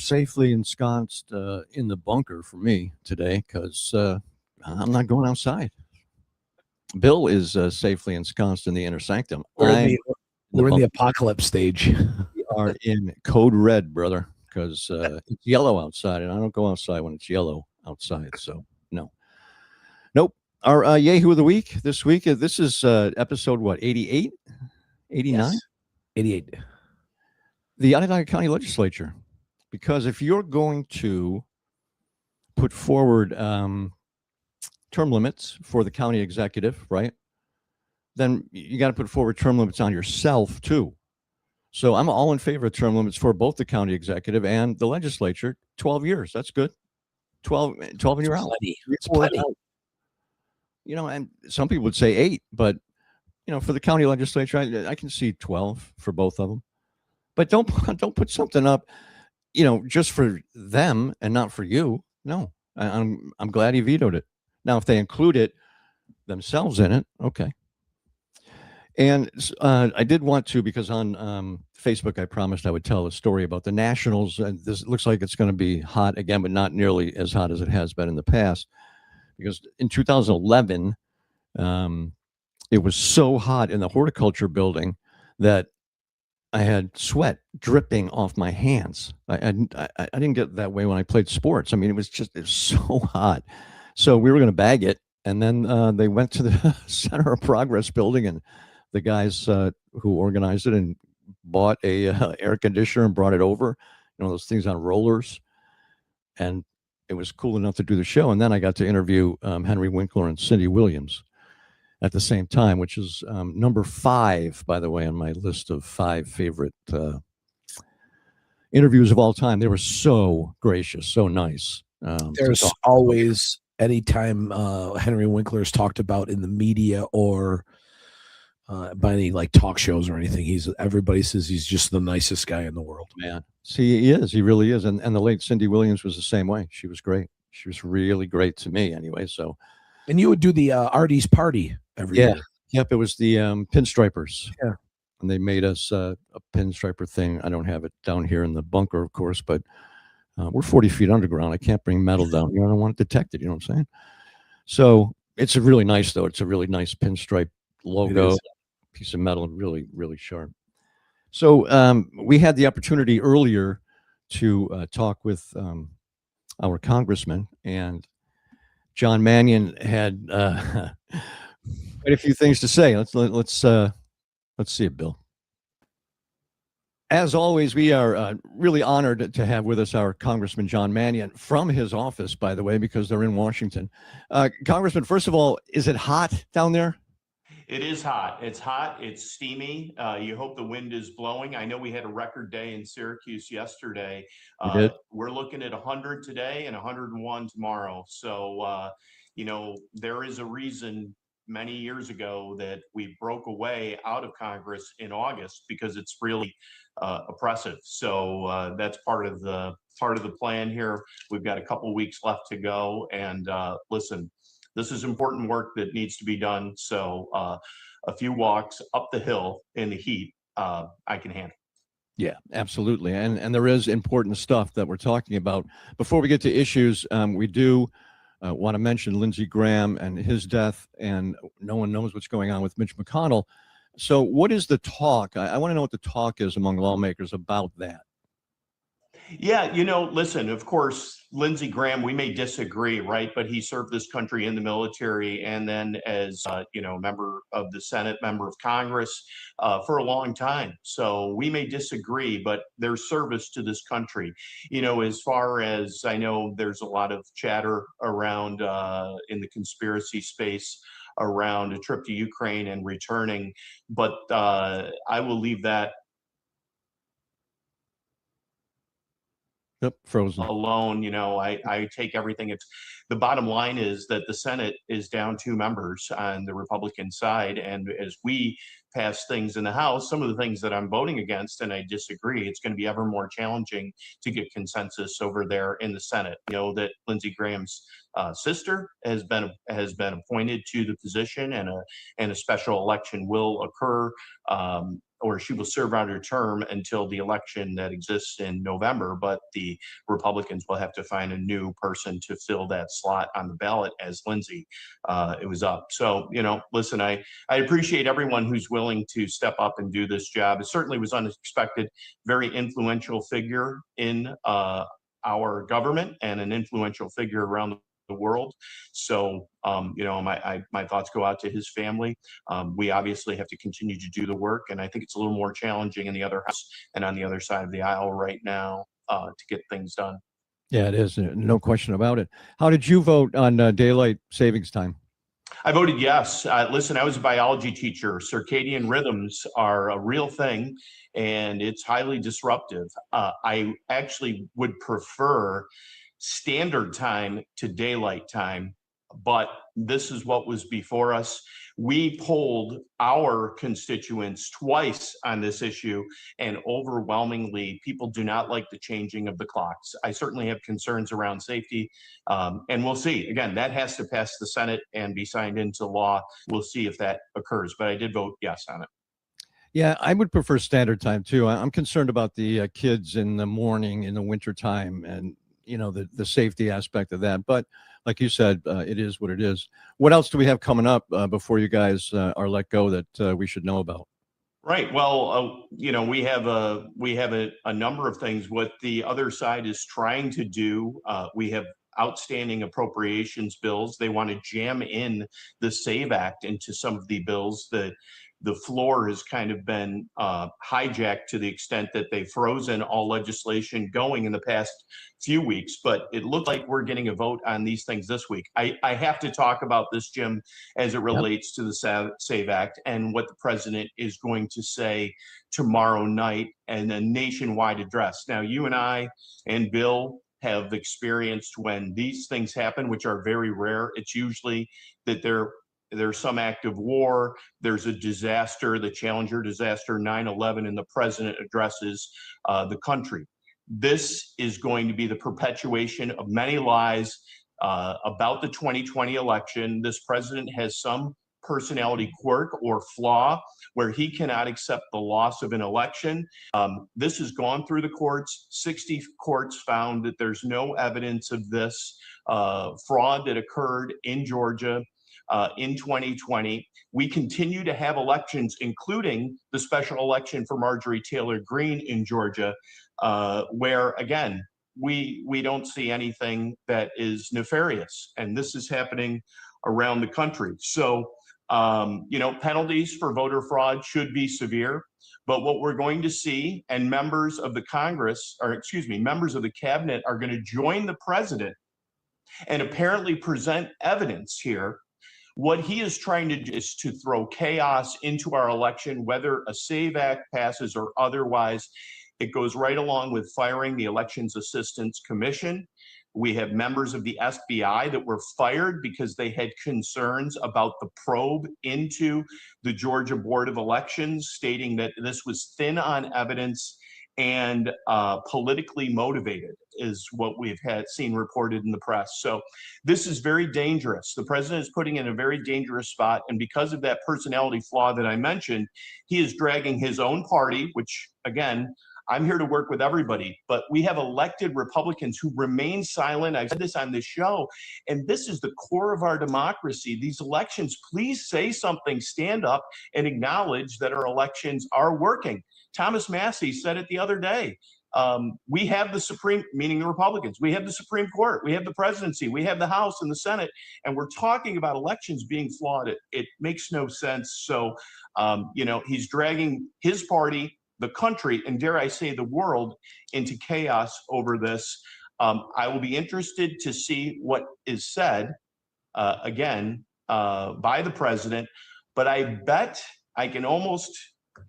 safely ensconced in the bunker for me today because I'm not going outside. Bill is safely ensconced in the inner sanctum. We're in the apocalypse stage. We are in code red, brother, because it's yellow outside, and I don't go outside when it's yellow outside. So no, nope. Our Yahoo of the week this week. This is episode what, 88, 89, yes. 88. The Onondaga County Legislature. Because if you're going to put forward term limits for the county executive, right, then you got to put forward term limits on yourself too. So I'm all in favor of term limits for both the county executive and the legislature. 12 years, that's good. 12 and you're out. It's plenty. You know, and some people would say 8, but you know, for the county legislature, I can see 12 for both of them. But don't put something up, you know, just for them and not for you. No, I'm glad he vetoed it. Now, if they include it themselves in it, okay. And I did want to, because on Facebook I promised I would tell a story about the Nationals, and this looks like it's going to be hot again, but not nearly as hot as it has been in the past. Because in 2011, it was so hot in the horticulture building that I had sweat dripping off my hands. I didn't get that way when I played sports. I mean, it was so hot. So we were going to bag it. And then they went to the Center of Progress building, and the guys who organized it and bought a air conditioner and brought it over, you know, those things on rollers. And it was cool enough to do the show. And then I got to interview Henry Winkler and Cindy Williams at the same time, which is number 5, by the way, on my list of 5 favorite interviews of all time. They were so gracious, so nice. There's always, anytime Henry Winkler is talked about in the media or by any like talk shows or anything, everybody says he's just the nicest guy in the world. Man, see, he is. He really is. And the late Cindy Williams was the same way. She was great. She was really great to me, anyway. So. And you would do the Artie's party every year. Yep, it was the Pinstripers. Yeah. And they made us a pinstriper thing. I don't have it down here in the bunker, of course, but we're 40 feet underground. I can't bring metal down here. I don't want it detected. You know what I'm saying? So it's a really nice, though. It's a really nice pinstripe logo, piece of metal, really, really sharp. So we had the opportunity earlier to talk with our congressman, and John Mannion had quite a few things to say. Let's see it, Bill. As always, we are really honored to have with us our Congressman John Mannion from his office, by the way, because they're in Washington. Congressman, first of all, is it hot down there? It is hot. It's hot. It's steamy. You hope the wind is blowing. I know we had a record day in Syracuse yesterday. We're looking at 100 today and 101 tomorrow. So, you know, there is a reason many years ago that we broke away out of Congress in August because it's really oppressive. So that's part of the plan here. We've got a couple weeks left to go. And listen, this is important work that needs to be done. So a few walks up the hill in the heat, I can handle. Yeah, absolutely. And there is important stuff that we're talking about. Before we get to issues, we do want to mention Lindsey Graham and his death, and no one knows what's going on with Mitch McConnell. So what is the talk? I want to know what the talk is among lawmakers about that. Yeah, you know, listen, of course, Lindsey Graham, we may disagree, right? But he served this country in the military and then as, you know, member of the Senate, member of Congress for a long time. So we may disagree, but their service to this country, you know, as far as I know, there's a lot of chatter around in the conspiracy space around a trip to Ukraine and returning. But I will leave that frozen alone. You know, I take everything. It's the bottom line is that the Senate is down 2 members on the Republican side. And as we pass things in the House, some of the things that I'm voting against, and I disagree, it's going to be ever more challenging to get consensus over there in the Senate. You know that Lindsey Graham's sister has been appointed to the position, and a special election will occur. or she will serve out her term until the election that exists in November, but the Republicans will have to find a new person to fill that slot on the ballot as Lindsay it was up. So, listen, I appreciate everyone who's willing to step up and do this job. It certainly was unexpected, very influential figure in our government and an influential figure around the world. So, my thoughts go out to his family. We obviously have to continue to do the work, and I think it's a little more challenging in the other house and on the other side of the aisle right now to get things done. Yeah, it is. No question about it. How did you vote on daylight savings time? I voted yes. Listen, I was a biology teacher. Circadian rhythms are a real thing, and it's highly disruptive. I actually would prefer standard time to daylight time, but this is what was before us. We polled our constituents twice on this issue, and overwhelmingly, people do not like the changing of the clocks. I certainly have concerns around safety, and we'll see. Again, that has to pass the Senate and be signed into law. We'll see if that occurs, but I did vote yes on it. Yeah, I would prefer standard time too. I'm concerned about the kids in the morning in the winter time, and the safety aspect of that. But like you said, it is what it is. What else do we have coming up before you guys are let go that we should know about? Right. Well, we have a number of things. What the other side is trying to do, we have outstanding appropriations bills. They want to jam in the SAVE Act into some of the bills. The floor has kind of been hijacked to the extent that they've frozen all legislation going in the past few weeks, but it looks like we're getting a vote on these things this week. I have to talk about this, Jim, as it relates to the SAVE Act and what the president is going to say tomorrow night and a nationwide address. Now, you and I and Bill have experienced when these things happen, which are very rare. It's usually that there's some act of war, there's a disaster, the Challenger disaster, 9/11, and the president addresses the country. This is going to be the perpetuation of many lies about the 2020 election. This president has some personality quirk or flaw where he cannot accept the loss of an election. This has gone through the courts. 60 courts found that there's no evidence of this fraud that occurred in Georgia in 2020. We continue to have elections, including the special election for Marjorie Taylor Greene in Georgia, where, again, we don't see anything that is nefarious. And this is happening around the country. So, penalties for voter fraud should be severe. But what we're going to see, and members of the members of the cabinet are going to join the president and apparently present evidence here. What he is trying to do is to throw chaos into our election, whether a SAVE Act passes or otherwise. It goes right along with firing the Elections Assistance Commission. We have members of the FBI that were fired because they had concerns about the probe into the Georgia Board of Elections, stating that this was thin on evidence and politically motivated, is what we've seen reported in the press. So this is very dangerous. The president is putting in a very dangerous spot. And because of that personality flaw that I mentioned, he is dragging his own party, which, again, I'm here to work with everybody, but we have elected Republicans who remain silent. I've said this on this show, and this is the core of our democracy. These elections, please say something, stand up and acknowledge that our elections are working. Thomas Massey said it the other day. We have the Supreme, meaning the Republicans, we have the Supreme Court, we have the presidency, we have the House and the Senate, and we're talking about elections being flawed. It makes no sense. So, he's dragging his party, the country, and dare I say the world, into chaos over this. I will be interested to see what is said again by the president, but I bet I can almost,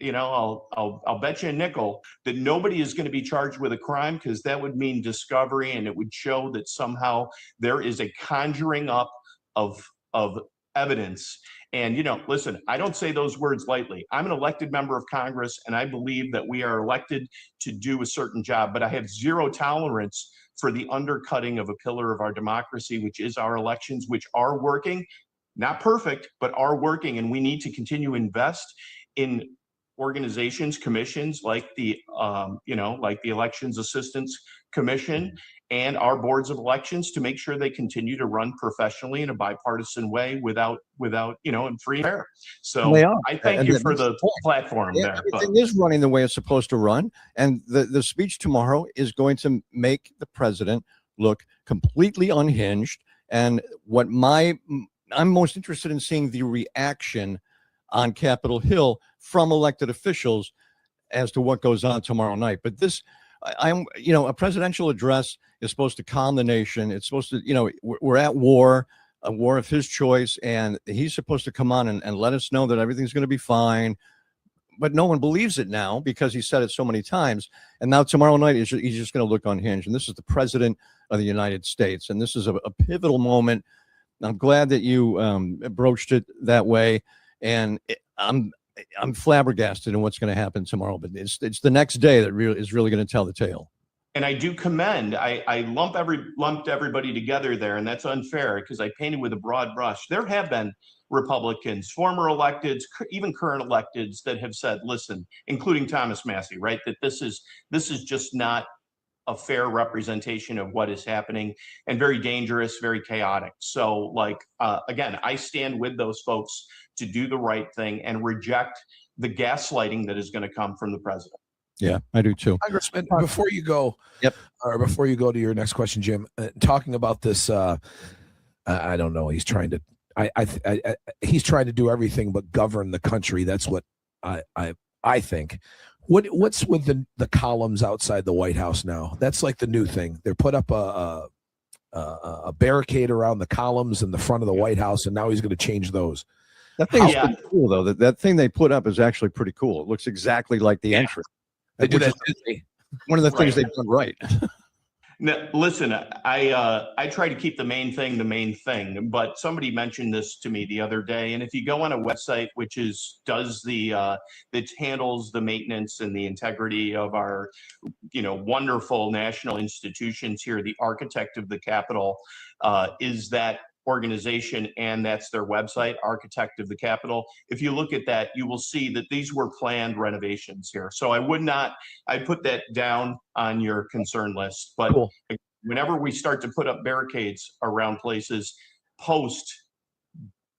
I'll bet you a nickel that nobody is going to be charged with a crime, because that would mean discovery, and it would show that somehow there is a conjuring up of evidence. And, listen, I don't say those words lightly. I'm an elected member of Congress, and I believe that we are elected to do a certain job, but I have zero tolerance for the undercutting of a pillar of our democracy, which is our elections, which are working, not perfect, but are working. And we need to continue to invest in organizations, commissions like the like the Elections Assistance Commission and our boards of elections to make sure they continue to run professionally in a bipartisan way without and free and fair. So They are. I thank you for the platform Yeah, there. everything is running the way it's supposed to run. And the speech tomorrow is going to make the president look completely unhinged. And what I'm most interested in seeing the reaction on Capitol Hill from elected officials as to what goes on tomorrow night. But this, a presidential address is supposed to calm the nation. It's supposed to, we're at war, a war of his choice, and he's supposed to come on and let us know that everything's going to be fine. But no one believes it now because he said it so many times. And now tomorrow night, he's just going to look unhinged. And this is the president of the United States. And this is a pivotal moment. I'm glad that you broached it that way. And I'm flabbergasted in what's going to happen tomorrow. But it's the next day that is really going to tell the tale. And I do commend, I lumped everybody together there, and that's unfair because I painted with a broad brush. There have been Republicans, former electeds, even current electeds that have said, listen, including Thomas Massey, right, that this is just not a fair representation of what is happening and very dangerous, very chaotic. So again, I stand with those folks to do the right thing and reject the gaslighting that is going to come from the president. Yeah, I do too. Congressman, before you go, or before you go to your next question, Jim, talking about this, I don't know. He's trying to, he's trying to do everything but govern the country. That's what I think. What's with the columns outside the White House now? That's like the new thing. They're put up a barricade around the columns in the front of the White House, and now he's going to change those. That thing is pretty cool, though. That thing they put up is actually pretty cool. It looks exactly like the entrance. They do that. One of the things they've done right. Now, listen, I try to keep the main thing, but somebody mentioned this to me the other day. And if you go on a website which that handles the maintenance and the integrity of our, wonderful national institutions here, the architect of the Capitol is that organization, and that's their website, Architect of the Capitol. If you look at that, you will see that these were planned renovations here. So I put that down on your concern list. But whenever we start to put up barricades around places post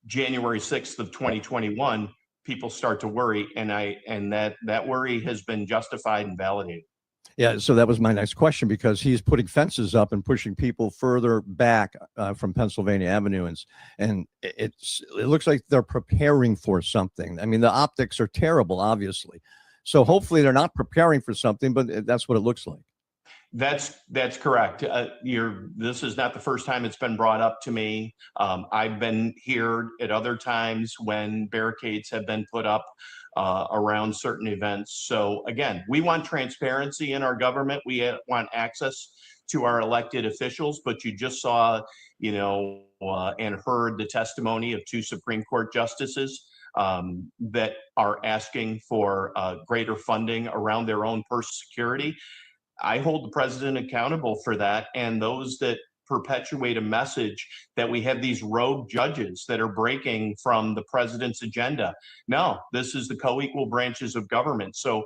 January 6th of 2021, people start to worry, and that worry has been justified and validated. Yeah, so that was my next question, because he's putting fences up and pushing people further back from Pennsylvania Avenue, and it looks like they're preparing for something. I mean, the optics are terrible, obviously. So hopefully they're not preparing for something, but that's what it looks like. That's correct. This is not the first time it's been brought up to me. I've been here at other times when barricades have been put up around certain events. So again, we want transparency in our government. We want access to our elected officials, but you just saw, and heard the testimony of 2 Supreme Court justices that are asking for greater funding around their own personal security. I hold the president accountable for that, and those that perpetuate a message that we have these rogue judges that are breaking from the president's agenda. No, this is the co-equal branches of government. So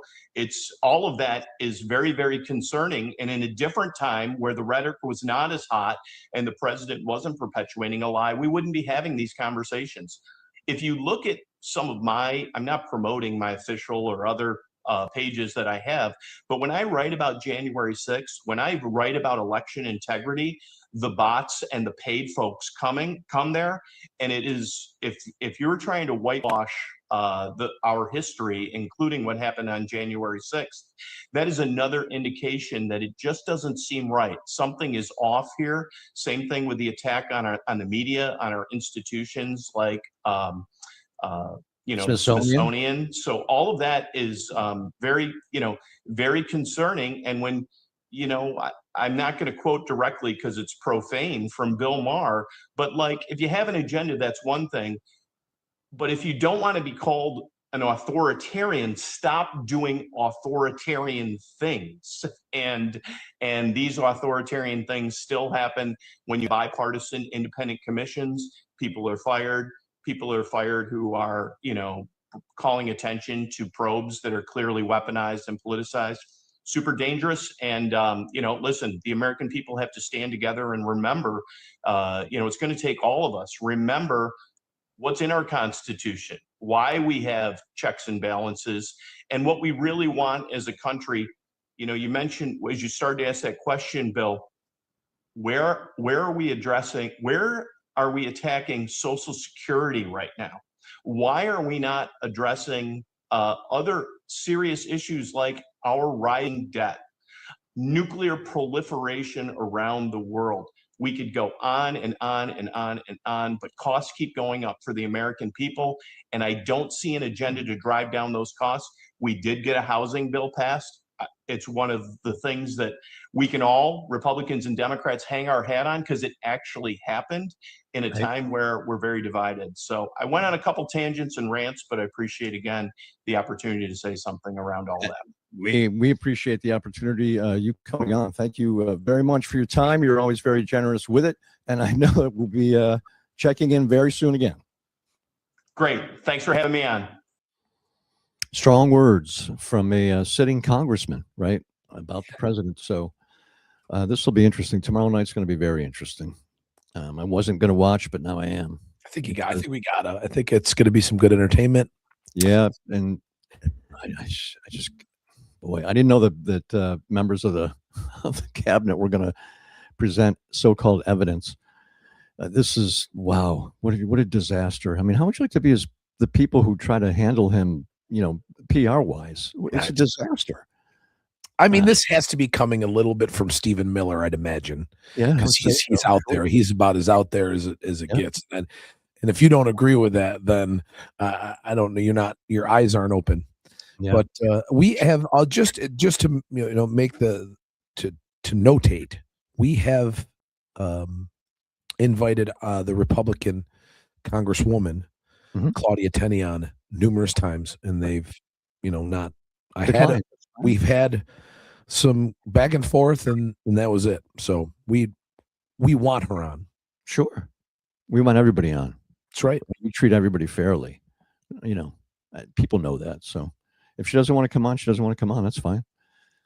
all of that is very, very concerning. And in a different time where the rhetoric was not as hot and the president wasn't perpetuating a lie, we wouldn't be having these conversations. If you look at some of I'm not promoting my official or other pages that I have, but when I write about January 6th, when I write about election integrity, the bots and the paid folks come there, and it is, if you're trying to whitewash our history, including what happened on January 6th, that is another indication that it just doesn't seem right. Something is off here. Same thing with the attack on the media, on our institutions like Smithsonian. So all of that is very, very concerning. And when, I'm not going to quote directly because it's profane from Bill Maher, but if you have an agenda, that's one thing. But if you don't want to be called an authoritarian, stop doing authoritarian things. And these authoritarian things still happen when you bipartisan independent commissions. People are fired who are, calling attention to probes that are clearly weaponized and politicized. Super dangerous. And, listen, the American people have to stand together and remember, it's going to take all of us. Remember what's in our Constitution, why we have checks and balances, and what we really want as a country. You mentioned, as you started to ask that question, Bill, where are we attacking Social Security right now? Why are we not addressing other serious issues like our rising debt, nuclear proliferation around the world? We could go on and on and on and on, but costs keep going up for the American people, and I don't see an agenda to drive down those costs. We did get a housing bill passed. It's one of the things that we can all, Republicans and Democrats, hang our hat on because it actually happened in a time where we're very divided. So I went on a couple tangents and rants, but I appreciate, again, the opportunity to say something around all that. We appreciate the opportunity, you coming on. Thank you very much for your time. You're always very generous with it, and I know that we'll be checking in very soon again. Great. Thanks for having me on. Strong words from a sitting congressman, right, about the president. So this will be interesting. Tomorrow night's going to be very interesting. I wasn't going to watch, but now I am. I think we gotta. I think it's going to be some good entertainment. Yeah, and I just, boy, I didn't know that members of the cabinet were going to present so-called evidence. This is, wow, what a disaster. I mean, how would you like to be as the people who try to handle him, PR wise? It's a disaster. I mean, this has to be coming a little bit from Stephen Miller, I'd imagine. Yeah, because he's out there. He's about as out there as it gets. And if you don't agree with that, then I don't know. Your eyes aren't open. Yeah. But we have. I'll just to make to notate. We have invited the Republican Congresswoman Claudia Tenney on numerous times, and they've not. We've had some back and forth, and that was it. So we want her on. Sure, we want everybody on. That's right. We treat everybody fairly. People know that. So if she doesn't want to come on, she doesn't want to come on. That's fine.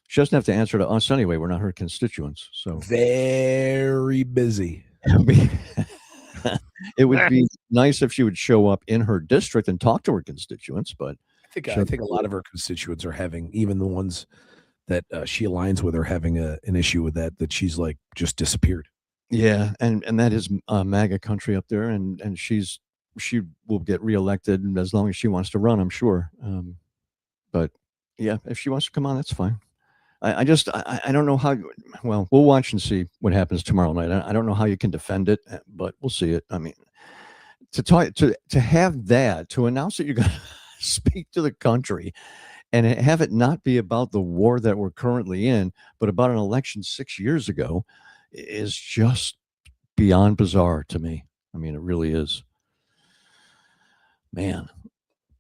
She doesn't have to answer to us anyway. We're not her constituents. So very busy. It would be nice if she would show up in her district and talk to her constituents, but I think a lot of her constituents are having, even the ones that she aligns with, are having an issue with that she's like just disappeared. Yeah, and that is MAGA country up there, and she will get reelected as long as she wants to run, I'm sure. But yeah, if she wants to come on, that's fine. I don't know how. Well, we'll watch and see what happens tomorrow night. I don't know how you can defend it, but we'll see it. I mean, to have that, to announce that you're going to speak to the country and have it not be about the war that we're currently in, but about an election 6 years ago, is just beyond bizarre to me. I mean, it really is. Man,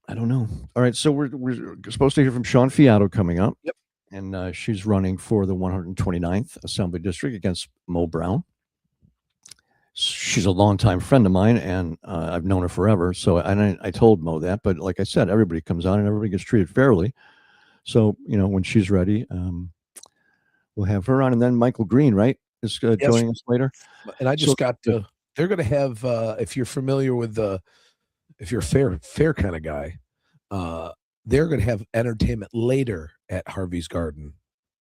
I don't know. All right, so we're supposed to hear from Shawn Fiato coming up. Yep. And she's running for the 129th Assembly District against Mo Brown. She's a longtime friend of mine, and I've known her forever. So I told Mo that. But like I said, everybody comes on and everybody gets treated fairly. So, when she's ready, we'll have her on. And then Michael Greene, right, is joining us later. And I just they're going to have, if you're familiar with if you're a fair kind of guy, they're going to have entertainment later at Harvey's Garden.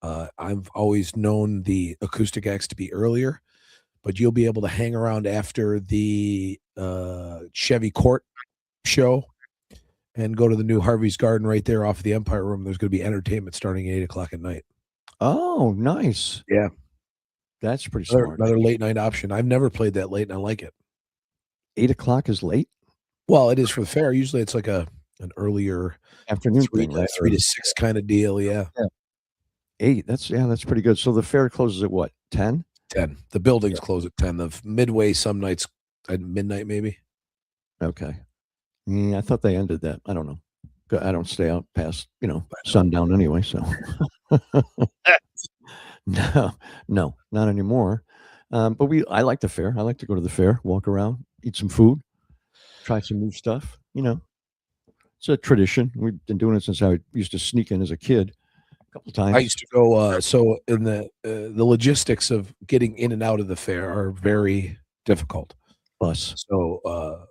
I've always known the acoustic acts to be earlier, but you'll be able to hang around after the Chevy Court show and go to the new Harvey's Garden right there off the Empire Room. There's going to be entertainment starting at 8:00 at night. Oh, nice. Yeah. That's pretty smart. Another late night option. I've never played that late, and I like it. 8:00 is late? Well, it is for the fair. Usually it's like an earlier afternoon 3 to 6 kind of deal. Yeah. 8. That's pretty good. So the fair closes at what? 10? 10. The buildings close at 10. The midway some nights at midnight, maybe. Okay. I thought they ended that. I don't know. I don't stay out past, sundown anyway. So no, not anymore. But I like the fair. I like to go to the fair, walk around, eat some food, try some new stuff, It's a tradition. We've been doing it since I used to sneak in as a kid a couple times. I used to go. So in the logistics of getting in and out of the fair are very difficult. Bus. So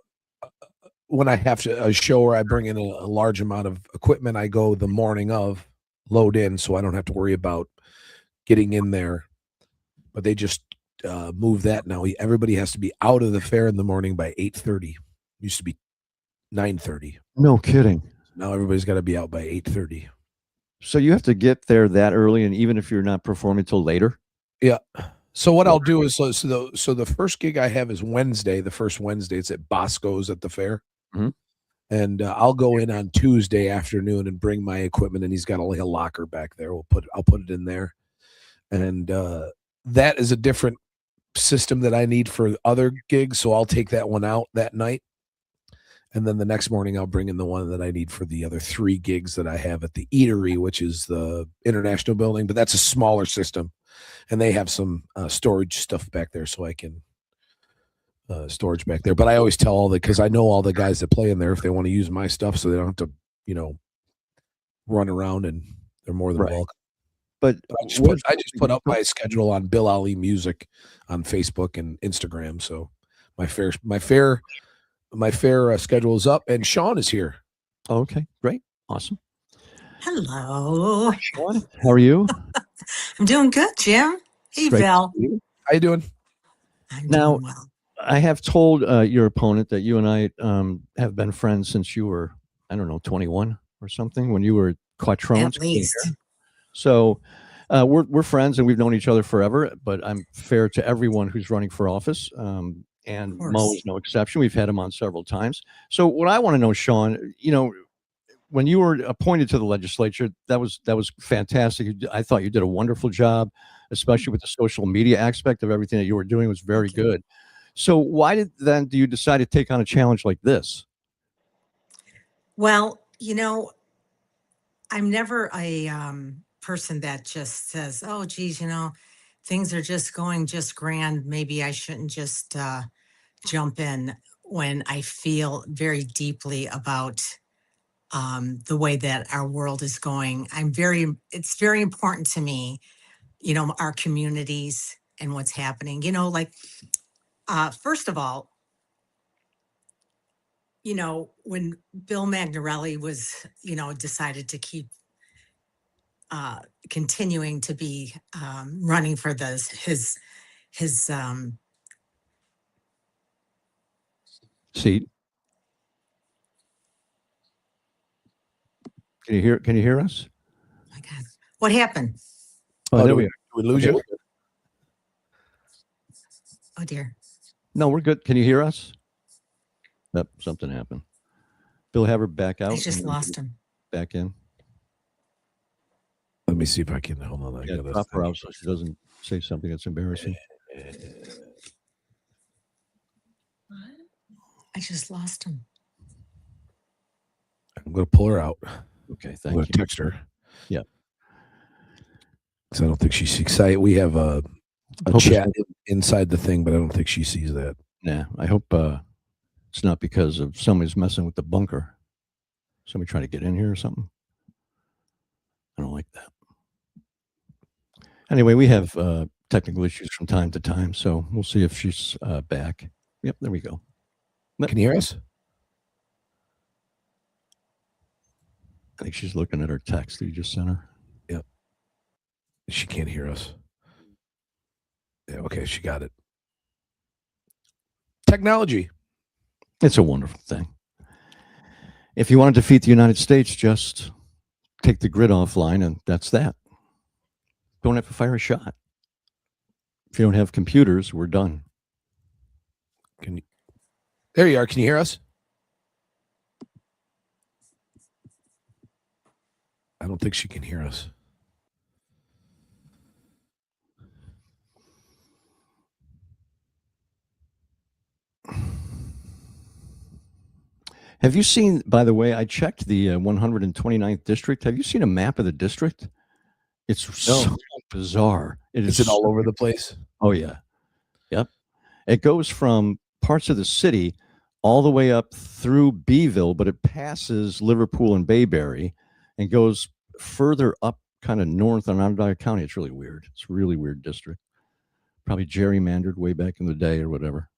when I have a show where I bring in a large amount of equipment, I go the morning of, load in, so I don't have to worry about getting in there. But they just move that now. Everybody has to be out of the fair in the morning by 8:30. Used to be 9:30. No kidding. Now everybody's got to be out by 8:30. So you have to get there that early, and even if you're not performing till later. Yeah. So what I'll do is so the first gig I have is Wednesday. The first Wednesday, it's at Bosco's at the fair, and I'll go in on Tuesday afternoon and bring my equipment. And he's got a locker back there. I'll put it in there, and that is a different system that I need for other gigs. So I'll take that one out that night. And then the next morning, I'll bring in the one that I need for the other 3 gigs that I have at the Eatery, which is the International Building. But that's a smaller system, and they have some storage stuff back there, so I can storage back there. But I always tell all because I know all the guys that play in there if they want to use my stuff, so they don't have to, run around, and they're more than welcome. But I just put up my schedule on Bill Ali Music on Facebook and Instagram. So my fair schedule is up, and Shawn is here. Oh, okay, great, awesome. Hello, Shawn. How are you? I'm doing good, Jim. Hey, Bill. How you doing? I'm Now, doing well. I have told your opponent that you and I have been friends since you were, I don't know, 21 or something, when you were Quattrone. At least. So we're friends, and we've known each other forever. But I'm fair to everyone who's running for office. And Mo is no exception. We've had him on several times. So what I want to know, Shawn, when you were appointed to the legislature, that was fantastic. I thought you did a wonderful job, especially with the social media aspect of everything that you were doing was very good. So why do you decide to take on a challenge like this? Well, I'm never a person that just says, oh, geez, things are just going just grand. Maybe I shouldn't just jump in, when I feel very deeply about the way that our world is going. It's very important to me, our communities and what's happening, first of all, when Bill Magnarelli was, decided to keep continuing to be running for his seat. Can you hear us? My God, what happened? Oh, there we are. Did we lose you? Oh dear. No, we're good. Can you hear us? Yep, something happened. Bill, have her back out. I just lost him. Back in. Let me see if I can hold on. Yeah, drop her out so she doesn't say something that's embarrassing. I just lost him. I'm going to pull her out. Okay, I'm thank going you. to text her. Yeah. Because I don't think she's excited. We have a chat inside the thing, but I don't think she sees that. Nah, I hope it's not because of somebody's messing with the bunker. Somebody trying to get in here or something. I don't like that. Anyway, we have technical issues from time to time, so we'll see if she's back. Yep, there we go. Can you hear us? I think she's looking at her text that you just sent her. Yep. She can't hear us. Yeah, okay, she got it. Technology. It's a wonderful thing. If you want to defeat the United States, just take the grid offline, and that's that. Don't have to fire a shot. If you don't have computers, we're done. There you are. Can you hear us? I don't think she can hear us. Have you seen, by the way, I checked the 129th district. Have you seen a map of the district? It's so bizarre. Is it all over the place? Oh, yeah. Yep. It goes from parts of the city all the way up through Beeville, but it passes Liverpool and Bayberry and goes further up kind of north on Onondaga County. It's really weird. It's a really weird district. Probably gerrymandered way back in the day or whatever.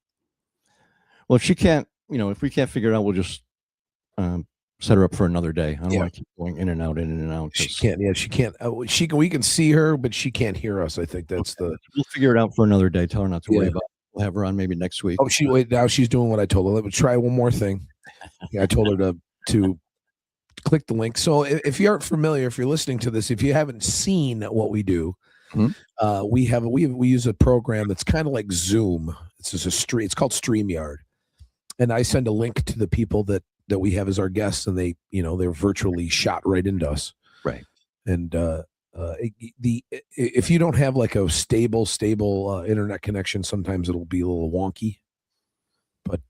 Well, if she can't, if we can't figure it out, we'll just set her up for another day. I don't want to keep going in and out. She can't. Yeah, she can't. We can see her, but she can't hear us. I think that's We'll figure it out for another day. Tell her not to worry about it. We'll have her on maybe next week. Oh, now she's doing what I told her. Let me try one more thing. Yeah, I told her to click the link. So if you aren't familiar, if you're listening to this, if you haven't seen what we do, we use a program that's kind of like Zoom. It's just it's called StreamYard, and I send a link to the people that we have as our guests, and they're virtually shot right into us. Right. And if you don't have like a stable internet connection, sometimes it'll be a little wonky, but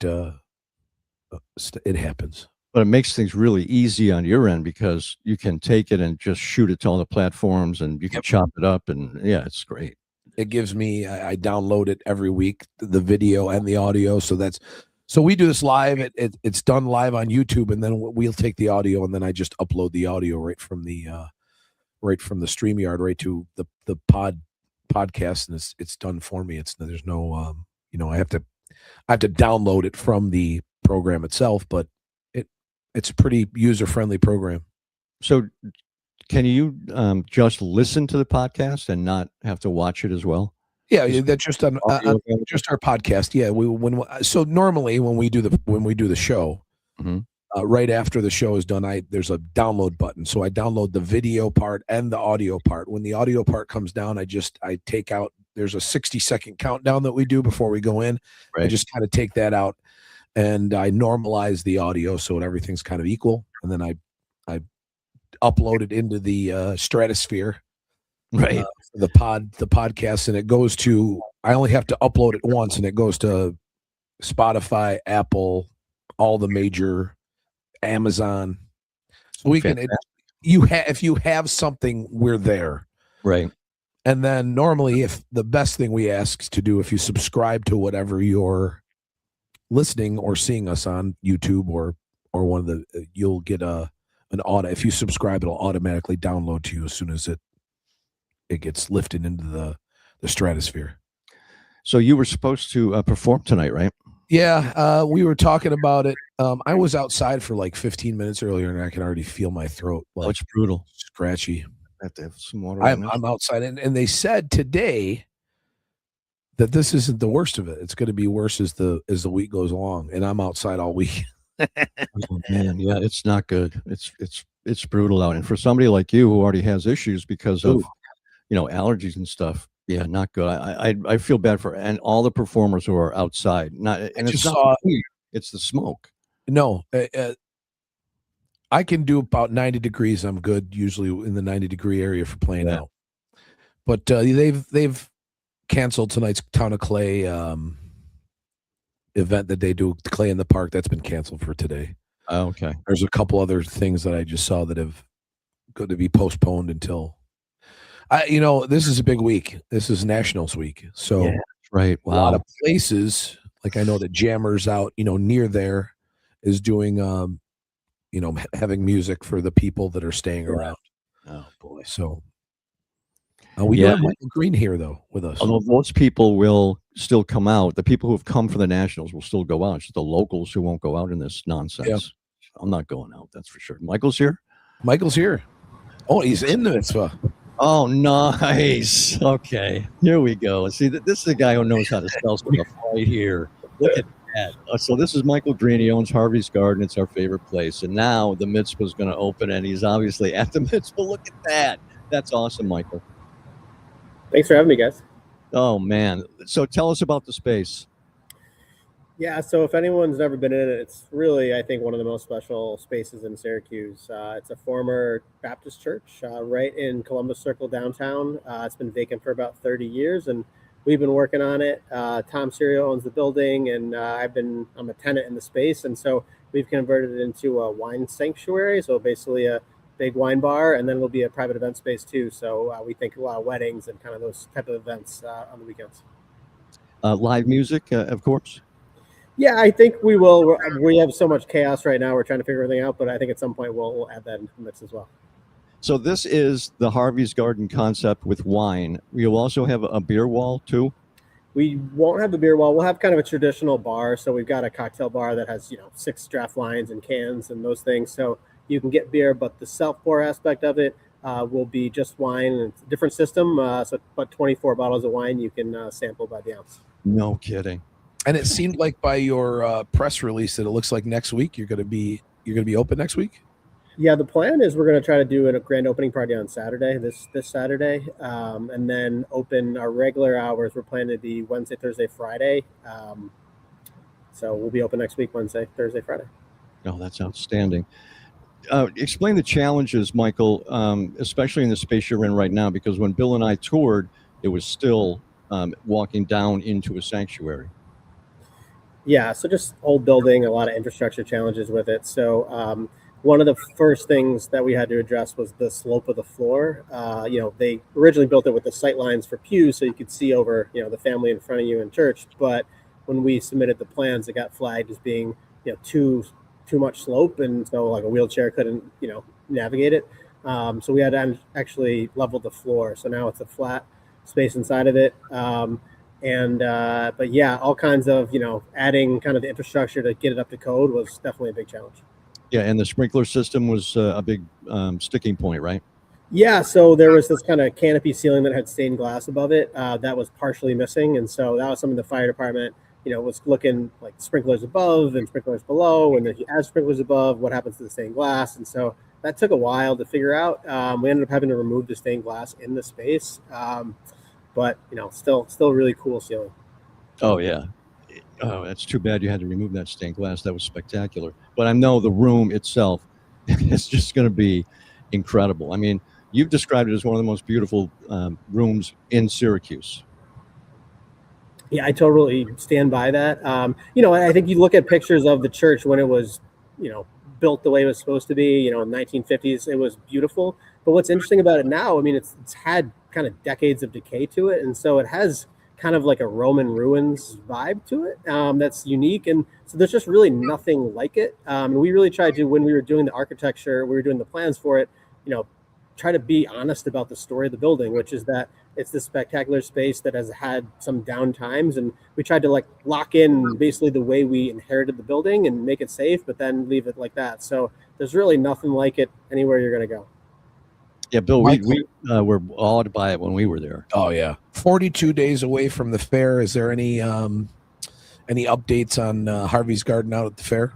it happens. But it makes things really easy on your end because you can take it and just shoot it to all the platforms, and you can chop it up, and it's great. It gives me, I download it every week, the video and the audio. So we do this live. It's done live on YouTube, and then we'll take the audio, and then I just upload the audio right from the StreamYard right to the podcast, and it's done for me. There's no I have to download it from the program itself, but it's a pretty user-friendly program. So can you just listen to the podcast and not have to watch it as well? Yeah, that's just on just our podcast. Yeah, so normally when we do the show, right after the show is done, there's a download button. So I download the video part and the audio part. When the audio part comes down, I take out. There's a 60-second countdown that we do before we go in. Right. I just kind of take that out, and I normalize the audio so everything's kind of equal, and then I upload it into the stratosphere. Right. The podcast, and it goes to, I only have to upload it once, and it goes to Spotify, Apple, all the major, Amazon. So we can, if you have something, we're there. Right. And then normally, if the best thing we ask to do, if you subscribe to whatever you're listening or seeing us on YouTube or one of the, you'll get an auto. If you subscribe, it'll automatically download to you as soon as it gets lifted into the stratosphere. So you were supposed to perform tonight, right? Yeah, we were talking about it. I was outside for like 15 minutes earlier, and I can already feel my throat. Like, it's brutal. Scratchy. I have to have some water. I'm outside, and they said today that this isn't the worst of it. It's going to be worse as the week goes along, and I'm outside all week. Oh, man, yeah, it's not good. It's brutal out, and for somebody like you who already has issues because of allergies and stuff, yeah, not good. I feel bad for and all the performers who are outside. It's the smoke. No, I can do about 90 degrees. I'm good usually in the 90-degree area for playing out. But they've canceled tonight's Town of Clay event that they do, Clay in the Park. That's been canceled for today. Oh, okay. There's a couple other things that I just saw that have going to be postponed until. This is a big week. This is Nationals week. So right. Wow. A lot of places, like I know that Jammers out, near there is doing, having music for the people that are staying around. Oh boy. So we do have Michael Greene here though with us. Although most people will still come out. The people who have come for the Nationals will still go out. It's just the locals who won't go out in this nonsense. Yeah. I'm not going out. That's for sure. Michael's here. Oh, he's in the Mitzpah. Oh, nice. Okay, here we go. See, this is a guy who knows how to sell stuff right here. Look at that. So this is Michael Greene. He owns Harvey's Garden. It's our favorite place. And now the Mitzpah is going to open, and he's obviously at the Mitzpah. Look at that. That's awesome, Michael. Thanks for having me, guys. Oh, man. So tell us about the space. Yeah, so if anyone's never been in it, it's really, I think, one of the most special spaces in Syracuse. It's a former Baptist church right in Columbus Circle downtown. It's been vacant for about 30 years, and we've been working on it. Tom Serio owns the building, and I'm a tenant in the space, and so we've converted it into a wine sanctuary, so basically a big wine bar, and then it'll be a private event space too. So we think a lot of weddings and kind of those type of events on the weekends. Live music, of course. Yeah, I think we will. We have so much chaos right now. We're trying to figure everything out, but I think at some point we'll add that into the mix as well. So this is the Harvey's Garden concept with wine. We'll also have a beer wall too. We won't have a beer wall. We'll have kind of a traditional bar. So we've got a cocktail bar that has 6 draft lines and cans and those things. So you can get beer, but the self pour aspect of it will be just wine, and it's a different system. So about 24 bottles of wine you can sample by the ounce. No kidding. And it seemed like by your press release that it looks like next week you're going to be open next week. Yeah, the plan is we're going to try to do a grand opening party on Saturday, this Saturday, and then open our regular hours. We're planning to be Wednesday, Thursday, Friday. So we'll be open next week, Wednesday, Thursday, Friday. Oh, that's outstanding. Explain the challenges, Michael, especially in the space you're in right now, because when Bill and I toured, it was still walking down into a sanctuary. Yeah, so just old building, a lot of infrastructure challenges with it. So one of the first things that we had to address was the slope of the floor. They originally built it with the sight lines for pews so you could see over, the family in front of you in church. But when we submitted the plans, it got flagged as being, too much slope, and so like a wheelchair couldn't, navigate it. So we had to actually level the floor. So now it's a flat space inside of it. But yeah, all kinds of, adding kind of the infrastructure to get it up to code was definitely a big challenge. Yeah, and the sprinkler system was a big sticking point, right? Yeah, so there was this kind of canopy ceiling that had stained glass above it that was partially missing, and so that was something the fire department, was looking like sprinklers above and sprinklers below, and then if you add sprinklers above, what happens to the stained glass? And so that took a while to figure out. We ended up having to remove the stained glass in the space, but still really cool ceiling. Oh yeah. Oh, that's too bad you had to remove that stained glass. That was spectacular. But I know the room itself is just going to be incredible. I mean, you've described it as one of the most beautiful rooms in Syracuse. Yeah, I totally stand by that. I think you look at pictures of the church when it was, built the way it was supposed to be, in the 1950s, it was beautiful. But what's interesting about it now, I mean, it's had kind of decades of decay to it. And so it has kind of like a Roman ruins vibe to it that's unique. And so there's just really nothing like it. And we really tried to, when we were doing the architecture, we were doing the plans for it, try to be honest about the story of the building, which is that it's this spectacular space that has had some down times. And we tried to lock in basically the way we inherited the building and make it safe, but then leave it like that. So there's really nothing like it anywhere you're going to go. Yeah, Bill, we were awed by it when we were there. Oh yeah, 42 days away from the fair. Is there any updates on Harvey's Garden out at the fair?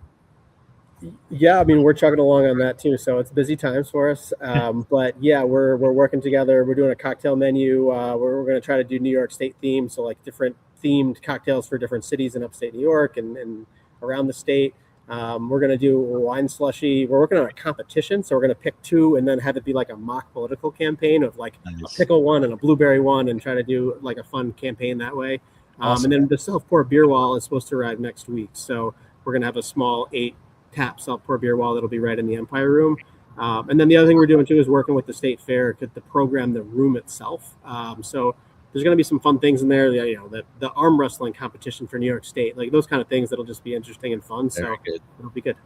Yeah, I mean, we're chugging along on that too, so it's busy times for us. But yeah, we're working together. We're doing a cocktail menu. We're going to try to do New York State themed, so like different themed cocktails for different cities in upstate New York and around the state. We're going to do a wine slushy. We're working on a competition, so we're going to pick 2 and then have it be like a mock political campaign of like a pickle one and a blueberry one, and try to do like a fun campaign that way. Awesome. And then the self-pour beer wall is supposed to arrive next week, so we're going to have a small 8-tap self-pour beer wall that'll be right in the Empire Room. And then the other thing we're doing too is working with the state fair to program the room itself. So there's going to be some fun things in there. The arm wrestling competition for New York State, like those kind of things that'll just be interesting and fun. So it'll be good.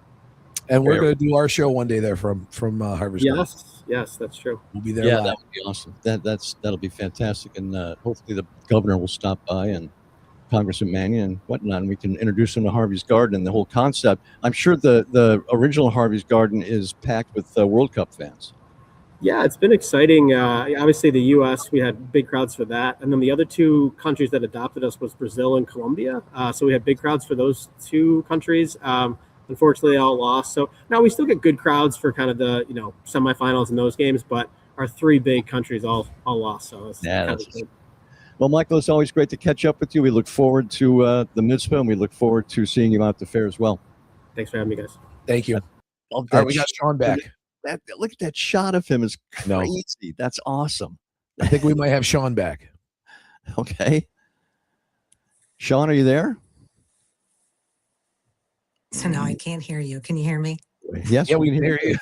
And we're going to do our show one day there from Harvey's Garden. Yes, that's true. We'll be there. Yeah, live. that would be awesome. That'll be fantastic, and hopefully the governor will stop by, and Congressman Mannion and whatnot, and we can introduce him to Harvey's Garden and the whole concept. I'm sure the original Harvey's Garden is packed with World Cup fans. Yeah, it's been exciting. Obviously, the U.S., we had big crowds for that. And then the other 2 countries that adopted us was Brazil and Colombia. So we had big crowds for those 2 countries. Unfortunately, they all lost. So now we still get good crowds for kind of the, semifinals in those games. But our 3 big countries all lost. So it's that's good. Well, Michael, it's always great to catch up with you. We look forward to the Mitzpah, and we look forward to seeing you out at the fair as well. Thanks for having me, guys. Thank you. All right, we got Shawn back. Look at that shot of him is crazy. No. That's awesome. I think we might have Shawn back. Okay. Shawn, are you there? So now I can't hear you. Can you hear me? Yes. Yeah, we can hear you.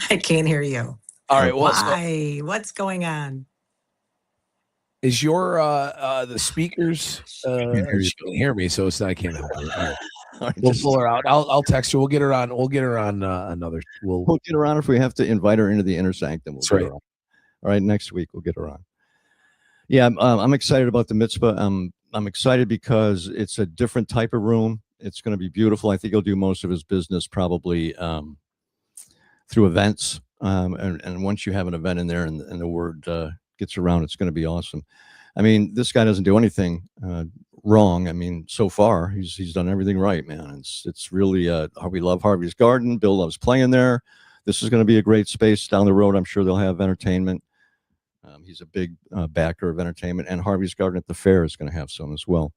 I can't hear you. All right. Well, why? What's going on? Is your the speakers? She can't hear me, so it's not. I can't help it. All right. All right, We'll pull her out. I'll text her. We'll get her on. We'll get her on another. We'll get her on if we have to invite her into the inner sanctum. We'll That's get right. her on. All right, next week we'll get her on. Yeah, I'm excited about the Mitzpah. I'm excited because it's a different type of room. It's going to be beautiful. I think he'll do most of his business probably through events. And once you have an event in there and the word gets around, it's going to be awesome. I mean, this guy doesn't do anything wrong. I mean, so far he's done everything right, man. It's really we love Harvey's Garden. Bill loves playing there. This is going to be a great space down the road. I'm sure they'll have entertainment. He's a big backer of entertainment, and Harvey's Garden at the fair is going to have some as well.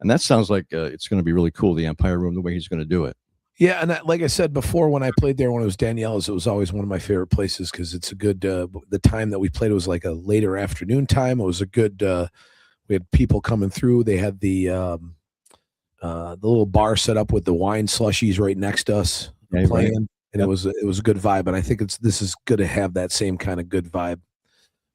And that sounds like it's going to be really cool, the Empire Room, the way he's going to do it. Yeah, and like I said before, when I played there when it was Danielle's, it was always one of my favorite places because it's a good. The time that we played it was like a later afternoon time. It was a good. We had people coming through. They had the little bar set up with the wine slushies right next to us playing, right. And it was a good vibe. And I think this is good to have that same kind of good vibe.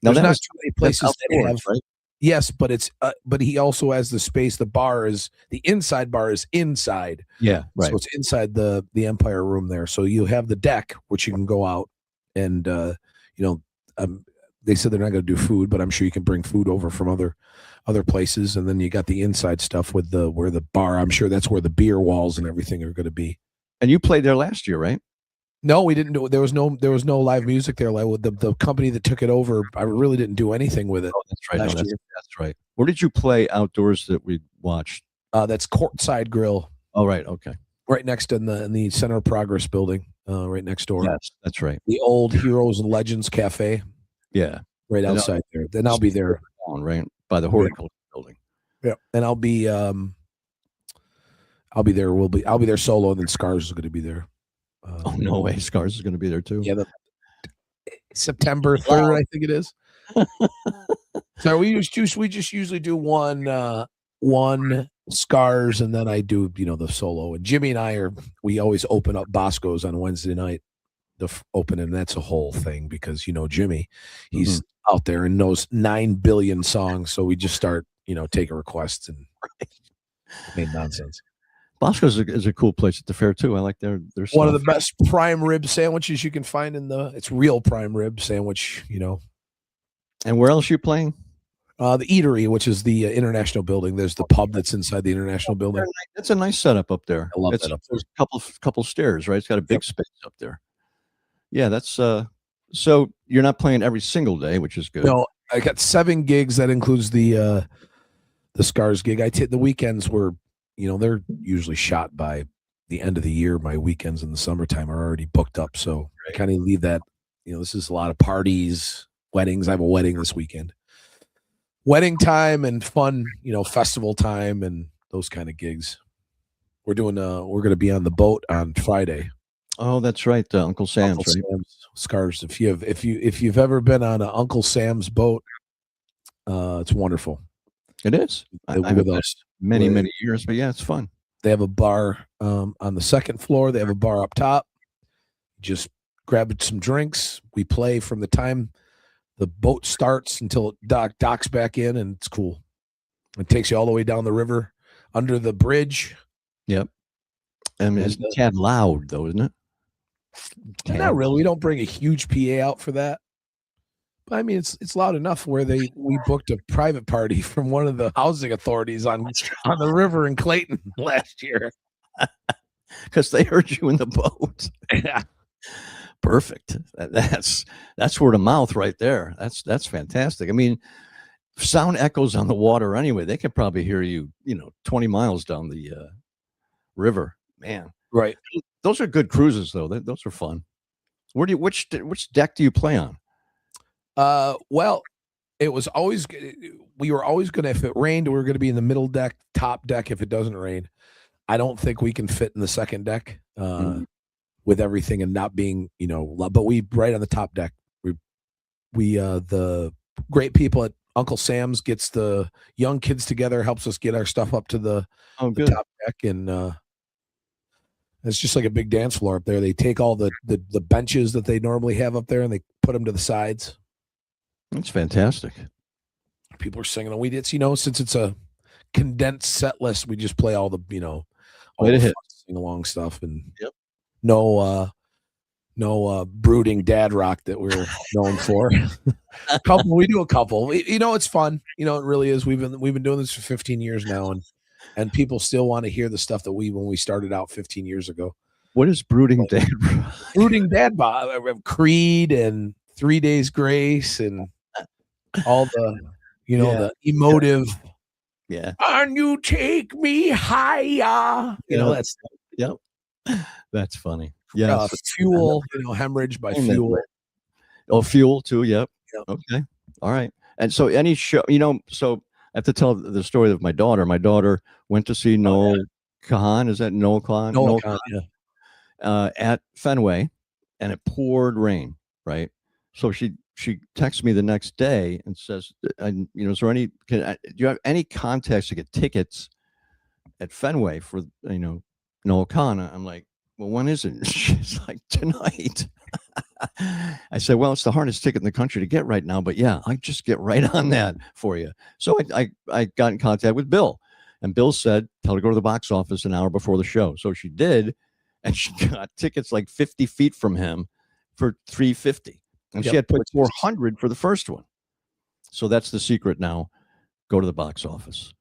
Now, there's not too many places that have. Right? Yes, but it's but he also has the space. The inside bar is inside. Yeah, right. So it's inside the Empire Room there. So you have the deck, which you can go out and they said they're not going to do food, but I'm sure you can bring food over from other places. And then you got the inside stuff with where the bar. I'm sure that's where the beer walls and everything are going to be. And you played there last year, right? No, we didn't do it. There was no live music there. Like with the company that took it over, I really didn't do anything with it. Oh, that's right. That's right. Where did you play outdoors that we watched? That's Courtside Grill. Oh, right. Okay. Right next in the Center of Progress building, right next door. Yes, that's right. The old Heroes and Legends Cafe. Yeah. Right outside there. Then I'll be there. Right by the horticulture building. Yeah. And I'll be there. I'll be there solo, and then Scars is going to be there. Oh, no way. Scars is going to be there too. Yeah. September 3rd, I think it is. So we just usually do one Scars, and then I do, the solo. And Jimmy and we always open up Bosco's on Wednesday night, open, and that's a whole thing because, Jimmy, he's out there and knows 9 billion songs. So we just start, taking requests and made nonsense. Bosco's is a cool place at the fair too. I like their stuff. One of the best prime rib sandwiches you can find it's real prime rib sandwich, And where else are you playing? The Eatery, which is the International Building. There's the pub that's inside the International Building. That's a nice setup up there. I love that up there. There's a couple stairs, right? It's got a big space up there. Yeah, that's so you're not playing every single day, which is good. No, I got 7 gigs. That includes the Scars gig. The weekends were, they're usually shot by the end of the year. My weekends in the summertime are already booked up. So I kind of leave that, this is a lot of parties, weddings. I have a wedding this weekend. Wedding time and fun, festival time and those kind of gigs. We're going to be on the boat on Friday. Oh, that's right. Uncle Sam's, Uncle right? Sam's Scars. If you've ever been on an Uncle Sam's boat, it's wonderful. It is. With us. Many years, but yeah, it's fun. They have a bar on the second floor. They have a bar up top. Just grab some drinks. We play from the time the boat starts until it docks back in, and it's cool. It takes you all the way down the river, under the bridge. Yep. I mean, it's a tad loud, though, isn't it? Not really. We don't bring a huge PA out for that. But I mean, it's loud enough where we booked a private party from one of the housing authorities on the river in Clayton last year. Because they heard you in the boat. Yeah. Perfect. That's word of mouth right there. That's fantastic. I mean, sound echoes on the water anyway. They could probably hear you, 20 miles down the river. Man, right. Those are good cruises, though. Those are fun. Which deck do you play on? Well, it was always we were always going to, if it rained, we were going to be in the middle deck, top deck. If it doesn't rain, I don't think we can fit in the second deck. With everything and not being, but we right on the top deck. We the great people at Uncle Sam's gets the young kids together, helps us get our stuff up to the top deck, and it's just like a big dance floor up there. They take all the benches that they normally have up there and they put them to the sides. That's fantastic. people are singing. And it's, since it's a condensed set list, we just play all the, all Way to the hit. sing along stuff, and Yep. no brooding dad rock that we're known for. We do a couple. It's fun. It really is. We've been doing this for 15 years now, and people still want to hear the stuff that when we started out 15 years ago. What is brooding dad rock? Brooding dad rock, Creed and 3 Days Grace and all the the emotive. Yeah. And you take me higher. That's Yep. That's funny. Yeah. Fuel, Hemorrhage by Fuel. Oh, Fuel too. Yep. Yep. Okay. All right. And so any show, so I have to tell the story of my daughter. My daughter went to see Noel Kahan. Is that Noel Kahan? Noel Kahan, yeah. At Fenway, and it poured rain. Right. So she texts me the next day and says, is there do you have any contacts to get tickets at Fenway for, Noel Kahan? I'm like, well, when is it? She's like, tonight. I said, well, it's the hardest ticket in the country to get right now, but yeah, I just get right on that for you. So I got in contact with Bill, and Bill said, tell her to go to the box office an hour before the show. So she did, and she got tickets like 50 feet from him for $350. And she had put 400 for the first one. So that's the secret now. Go to the box office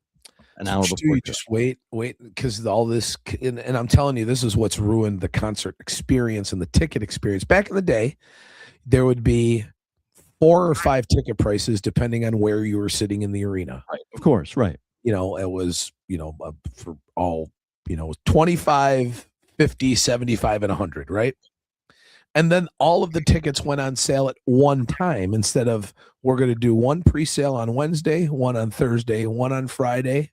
an hour before. You just wait, because all this, and I'm telling you, this is what's ruined the concert experience and the ticket experience. Back in the day, there would be 4 or 5 ticket prices depending on where you were sitting in the arena. Right. Of course, right. It was, for all, 25, 50, 75, and 100, right? And then all of the tickets went on sale at one time instead of, we're going to do one pre-sale on Wednesday, one on Thursday, one on Friday,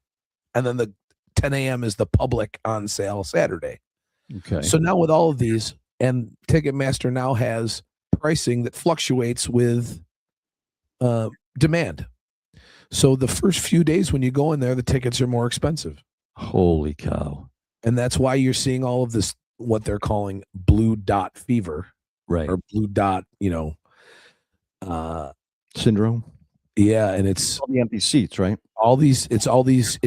and then the 10 a.m. is the public on sale Saturday. Okay. So now with all of these, and Ticketmaster now has pricing that fluctuates with demand. So the first few days when you go in there, the tickets are more expensive. Holy cow. And that's why you're seeing all of this, what they're calling blue dot fever. Right. Or blue dot, syndrome. Yeah. And it's all the empty seats, right? It's all these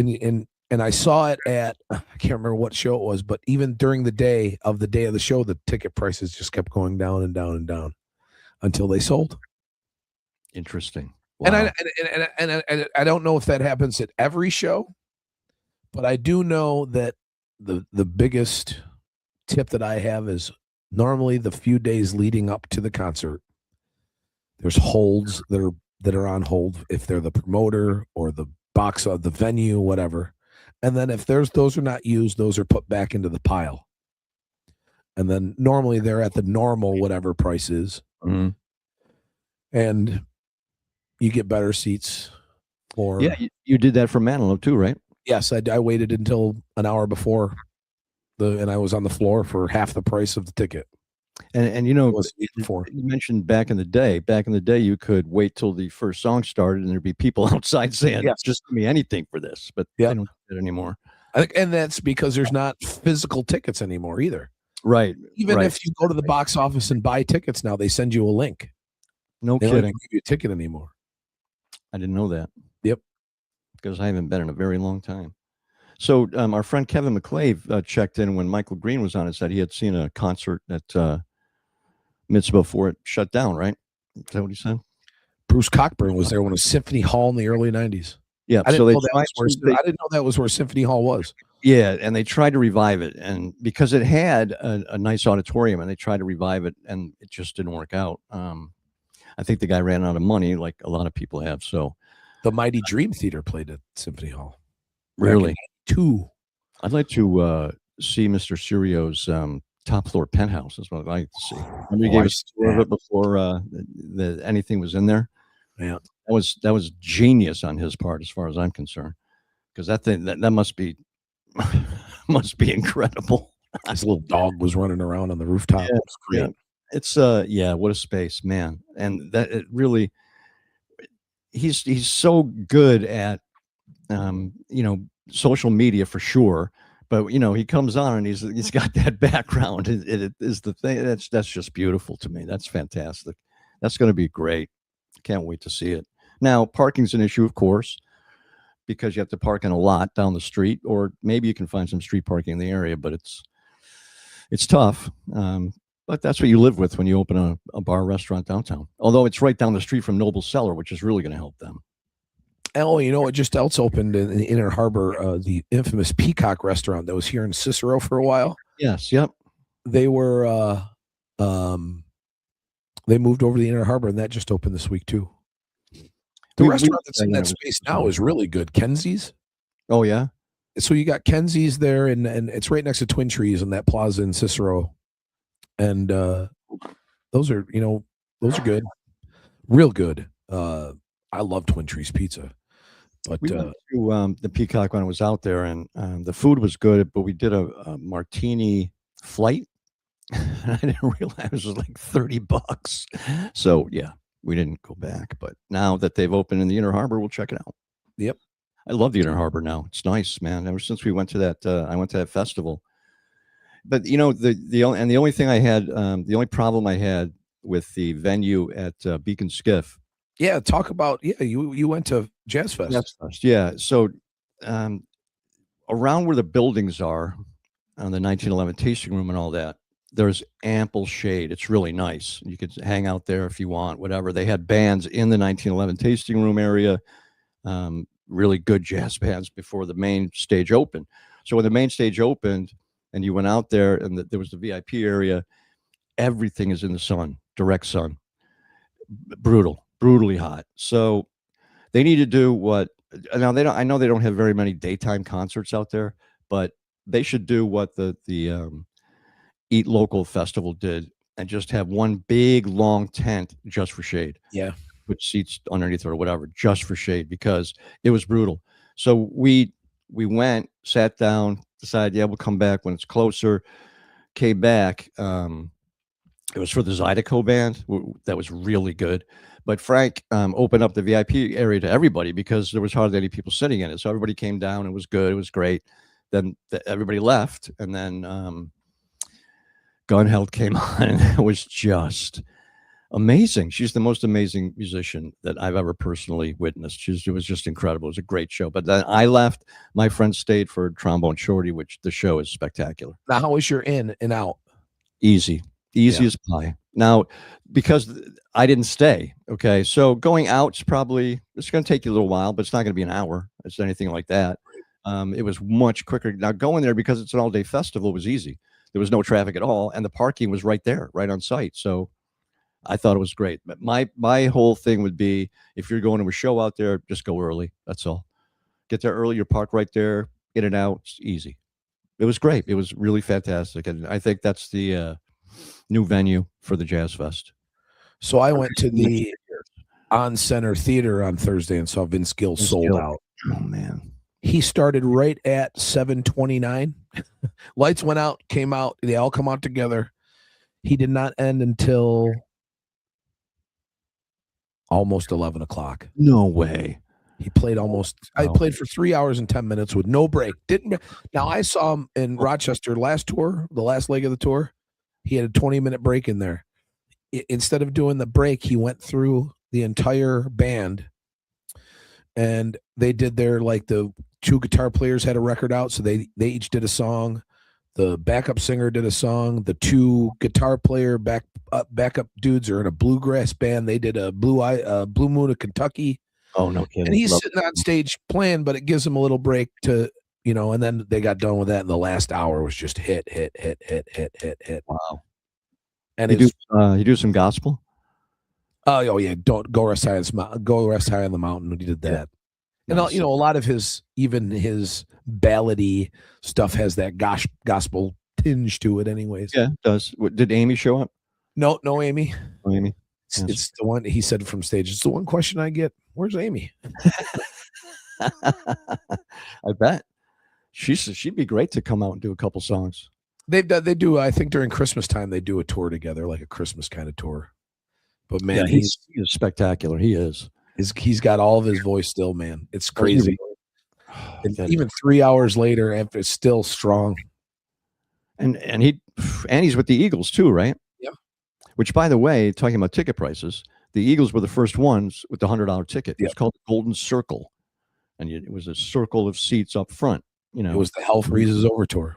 and I saw it at, I can't remember what show it was, but even during the day of the show, the ticket prices just kept going down and down and down until they sold. Interesting. Wow. And I don't know if that happens at every show, but I do know that the biggest tip that I have is normally the few days leading up to the concert, there's holds that are on hold if they're the promoter or the box of the venue, whatever. And then if those are not used, those are put back into the pile. And then normally they're at the normal whatever price is. Mm-hmm. And you get better seats. Yeah, you did that for Mannion too, right? Yes, I waited until an hour before and I was on the floor for half the price of the ticket. And you mentioned back in the day, you could wait till the first song started and there'd be people outside saying, yes, just give me anything for this. But they don't do that anymore. I think, and that's because there's not physical tickets anymore either. Right. Even if you go to the box office and buy tickets now, they send you a link. No kidding. They don't give you a ticket anymore. I didn't know that. Yep. Because I haven't been in a very long time. So our friend Kevin McClave checked in when Michael Greene was on and said he had seen a concert at Mitzpah before it shut down, right? Is that what he said? Bruce Cockburn was there when it was Symphony Hall in the early 90s. Yeah, I didn't know that was where Symphony Hall was. Yeah, and they tried to revive it, and because it had a nice auditorium, and they tried to revive it, and it just didn't work out. I think the guy ran out of money, like a lot of people have. So, the Mighty Dream Theater played at Symphony Hall. Really? I'd like to see Mr. Serio's top floor penthouse. That's what I'd like to see. Remember he gave us a tour of it before anything was in there. Yeah, that was genius on his part, as far as I'm concerned, because that thing that must be incredible. His little dog was running around on the rooftop. Yeah, it was great. Yeah. It's what a space, man. And that it really, he's so good at social media for sure. But he comes on and he's got that background. It is the thing that's just beautiful to me. That's fantastic. That's going to be great. Can't wait to see it. Now, parking's an issue, of course, because you have to park in a lot down the street, or maybe you can find some street parking in the area, but it's tough. But that's what you live with when you open a bar restaurant downtown. Although it's right down the street from Noble Cellar, which is really going to help them. Oh, you know what just else opened in the Inner Harbor, the infamous Peacock restaurant that was here in Cicero for a while. Yes, yep. They were they moved over to the Inner Harbor, and that just opened this week too. The restaurant that's in that space now is really good. Kenzie's. Oh yeah. So you got Kenzie's there, and it's right next to Twin Trees in that plaza in Cicero. And those are good, real good. I love Twin Trees pizza. But we went to the Peacock when I was out there, and the food was good, but we did a martini flight. I didn't realize it was like $30. So yeah, we didn't go back. But now that they've opened in the Inner Harbor, we'll check it out. Yep. I love the Inner Harbor now. It's nice, man. Ever since we went to that, I went to that festival. But the only thing I had, the only problem I had with the venue at Beacon Skiff. Yeah, talk about you went to Jazz Fest. Jazz Fest, yeah. So around where the buildings are, on the 1911 tasting room and all that, there's ample shade. It's really nice. You could hang out there if you want, whatever. They had bands in the 1911 tasting room area, really good jazz bands before the main stage opened. So when the main stage opened and you went out there and there was the VIP area, everything is in the sun, direct sun, brutally hot. So they need to do what now they don't. I know they don't have very many daytime concerts out there, but they should do what the Eat Local Festival did and just have one big long tent just for shade. Yeah. Put seats underneath or whatever, just for shade, because it was brutal. So we went, sat down, decided, yeah, we'll come back when it's closer. Came back. It was for the Zydeco band. That was really good. But Frank opened up the VIP area to everybody because there was hardly any people sitting in it. So everybody came down. It was good. It was great. Then everybody left, and then Gunheld came on, and it was just amazing. She's the most amazing musician that I've ever personally witnessed. It was just incredible. It was a great show. But then I left. My friend stayed for Trombone Shorty, which the show is spectacular. Now, how was your in and out? Easy as pie. Now, because I didn't stay, okay, so going out it's going to take you a little while, but it's not going to be an hour. It's anything like that. It was much quicker. Now, going there because it's an all-day festival was easy. There was no traffic at all, and the parking was right there, right on site. So I thought it was great. But my whole thing would be, if you're going to a show out there, just go early. That's all. Get there early. You're parked right there. In and out. It's easy. It was great. It was really fantastic, and I think that's the new venue for the Jazz Fest. So I went to the On Center Theater on Thursday and saw Vince Gill sold out. Oh man. He started right at 7:29. Lights went out, came out. They all come out together. He did not end until almost 11 o'clock. No way. He played I played for 3 hours and 10 minutes with no break. Now I saw him in Rochester last tour, the last leg of the tour. He had a 20-minute break in there. Instead of doing the break, he went through the entire band, and they did the two guitar players had a record out, so they each did a song. The backup singer did a song. The two guitar player backup dudes are in a bluegrass band. They did a Blue Moon of Kentucky. Oh, no kidding. And he's sitting on stage playing, but it gives him a little break to, and then they got done with that, and the last hour was just hit. Wow. And you do some gospel? Oh yeah, don't go rest high on the mountain. He did that. Yeah. And Nice. a lot of his ballady stuff has that gospel tinge to it anyways. Yeah, it does. Did Amy show up? No Amy. Oh, Amy. Yes. It's the one he said from stage. It's the one question I get. Where's Amy? I bet she'd be great to come out and do a couple songs. They do. I think during Christmas time they do a tour together, like a Christmas kind of tour. But man, he is spectacular. He is. He's got all of his voice still, man. It's crazy. And even 3 hours later, it's still strong. And he's with the Eagles too, right? Yeah. Which, by the way, talking about ticket prices, the Eagles were the first ones with the $100 ticket. It was Yep. called the Golden Circle, and it was a circle of seats up front. You know, It was the Hell Freezes Over tour.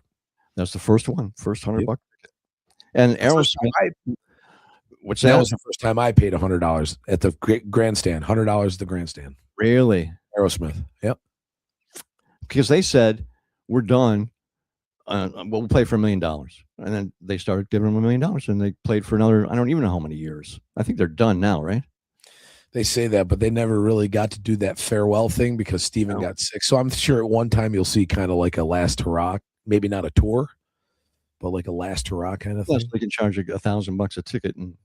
that's the first one, first $100 Yep. ticket. And First Aerosmith, time what's that that? was the first time I paid $100 at the grandstand. $100 at the grandstand. Really? Aerosmith. Yep. Because they said we're done. We'll play for $1 million, and then they started giving them $1 million, and they played for another. I don't even know how many years. I think they're done now, right? They say that, but they never really got to do that farewell thing because Steven got sick. So I'm sure at one time you'll see kind of like a last hurrah, maybe not a tour, but like a last hurrah kind of Plus, thing. they can charge $1,000 a ticket, and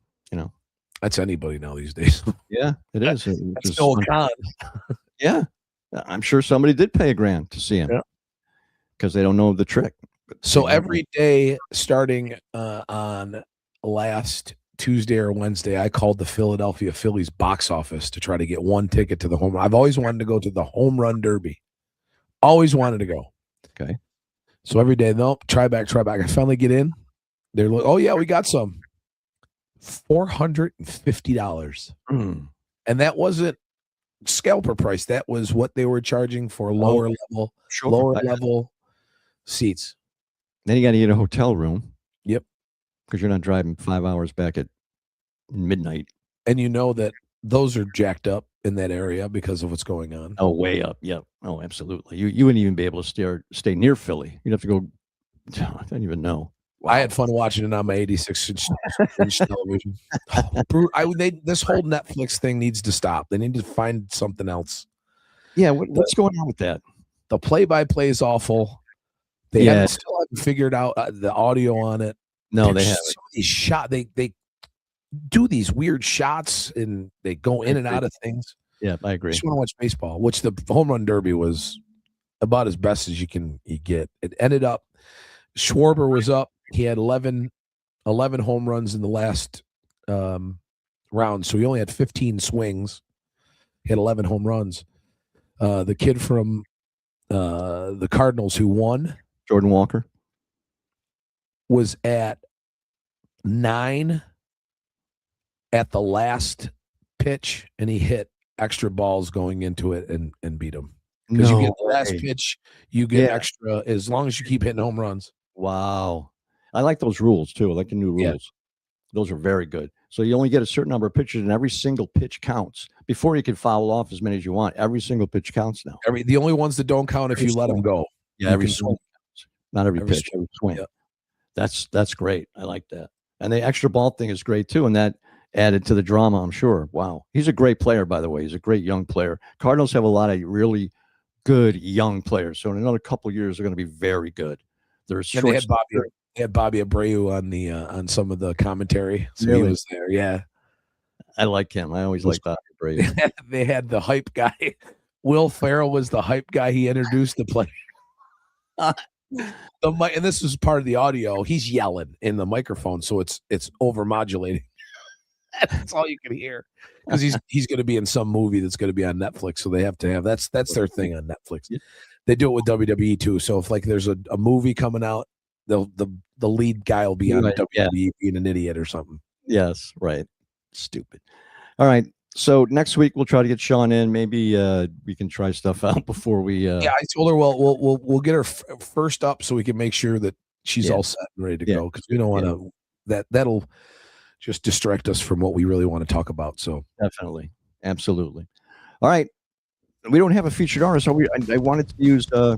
That's anybody now these days. yeah, it is. That's still a con. Yeah, I'm sure somebody did pay $1,000 to see him because they don't know the trick. So every day starting on last Tuesday or Wednesday, I called the Philadelphia Phillies box office to try to get one ticket to the home run. I've always wanted to go to the home run derby. Always wanted to go. Okay. So every day, nope, try back. I finally get in. They're like, oh, yeah, we got some. $450. Mm. And that wasn't scalper price. That was what they were charging for lower level seats. Then you got to get a hotel room. Yep. Because you're not driving 5 hours back at midnight. And you know that those are jacked up in that area because of what's going on. Oh, way up. Yep. Oh, absolutely. You wouldn't even be able to stay near Philly. You'd have to go. I don't even know. Wow. I had fun watching it on my 86-inch television. This whole Netflix thing needs to stop. They need to find something else. Yeah. What's going on with that? The play-by-play is awful. They still haven't figured out the audio on it. No, they haven't. They do these weird shots and they go in and out of things. Yeah, I agree. I just want to watch baseball, which the home run derby was about as best as you get. It ended up, Schwarber was up. He had 11 home runs in the last round, so he only had 15 swings. He had 11 home runs. The kid from the Cardinals who won, Jordan Walker, was at 9 at the last pitch, and he hit extra balls going into it and beat him. Because you get the last pitch, you get extra as long as you keep hitting home runs. Wow. I like those rules too. I like the new rules. Yeah. Those are very good. So you only get a certain number of pitches, and every single pitch counts. Before you could foul off as many as you want. Every single pitch counts now. The only ones that don't count if you let them go. Yeah, every swing counts. Not every pitch, every swing. Yep. That's great. I like that. And the extra ball thing is great too, and that added to the drama, I'm sure. Wow. He's a great player, by the way. He's a great young player. Cardinals have a lot of really good young players. So in another couple of years, they're going to be very good. They had Bobby Abreu on some of the commentary. So Really? he was there. Yeah. I like him. I always like Bobby Abreu. They had the hype guy. Will Ferrell was the hype guy. He introduced the player. And this was part of the audio. He's yelling in the microphone, so it's over modulating. That's all you can hear because he's going to be in some movie that's going to be on Netflix. So they have to have that's their thing on Netflix. They do it with WWE too. So if like there's a movie coming out, the lead guy will be on WWE being an idiot or something. Yes, right. Stupid. All right. So next week we'll try to get Shawn in. Maybe we can try stuff out before we. Yeah, I told her we'll get her first up so we can make sure that she's all set and ready to go because we don't want to that'll just distract us from what we really want to talk about. So definitely, absolutely. All right, we don't have a featured artist. So I wanted to use. Yeah.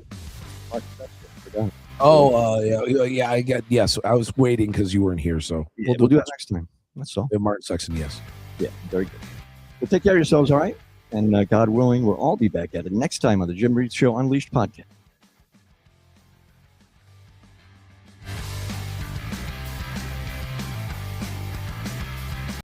I get yes. I was waiting because you weren't here, so we'll do that next time. That's all. Martin Sexton, yes. Yeah, very good. Well, take care of yourselves, all right? And God willing, we'll all be back at it next time on the Jim Reith Show Unleashed podcast.